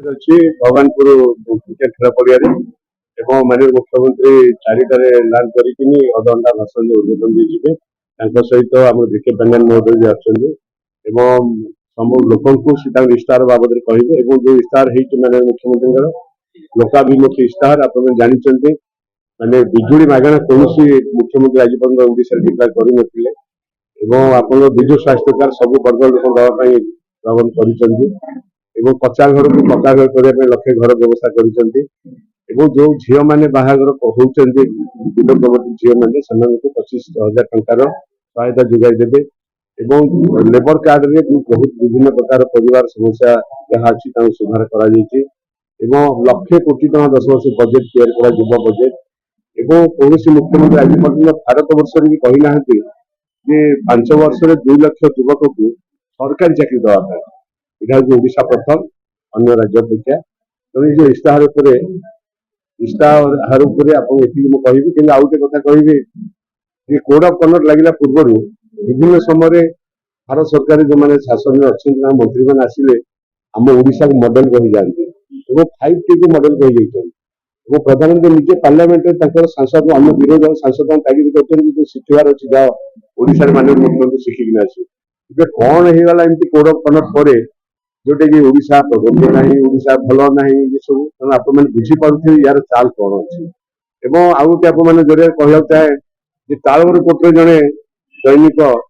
अच्छी भगवानपुर क्रिकेट खेल पड़िया माननीय मुख्यमंत्री चारिटे लैंड कर अधघंटा भाषण उद्बोधन देते सहित आम विके बेंगन महोदय भी आसम सब लोक इश्तार बाबद कहे जो इश्तार माननीय मुख्यमंत्री लोकाभिमुखी इश्तार आप जानते माने बिजुली मागणा कौन मुख्यमंत्री आज पर्यटन ओडिशा डिक्लेयर करते आप विजु स्वास्थ्य कार्ड सब वर्ग लोक देवाई प्रबंध कर पचा घर को पक्का घर करने लक्षे घर व्यवस्था कर जो झील मैंने बाहागर होती झील मैंने 25,000 टंकार सहायता जोगाईदेवे लेबर कार्ड रे बहुत विभिन्न प्रकार परिवार समस्या जहाँ अच्छी सुधार कर लक्षे कोटी टका 10 वर्ष बजेट तैयार युवा बजेट कौन मुख्यमंत्री आज पर्यटन भारत वर्ष भी कहना 5 वर्ष 2 लाख युवक को सरकारी चाकरी देवाई यहाँ हूँ ओडिशा प्रथम अन्य राज्य अपेक्षा तेणु जो इश्ताहार इश्ताहार कहि कि आउ गोटे कथा कहि कोड अफ कन्डक्ट लगे पूर्व विभिन्न समय भारत सरकार जो मैंने शासन में अच्छा मंत्री मैंने आसिले आम ओडिशा को मॉडल कही जाती 5T को मॉडल कही जाती प्रधानमंत्री निजे पार्लियामेंट सांसद अन्य विरोधी दल सांसद तागिद कर शिखार अच्छी जाओ ओडिशा माननीय मुख्यमंत्री शिखिक आस कौन होगा एमती कोड अफ कन्डक्ट पर जोटा कि ओडिशा प्रगति ना ओडिशा भल ना ये सब तेना आप बुझीपे यार चाल कौन अच्छी आउ गोटे आप जोड़े कहना चाहे तालवर कोटे जड़े दैनिक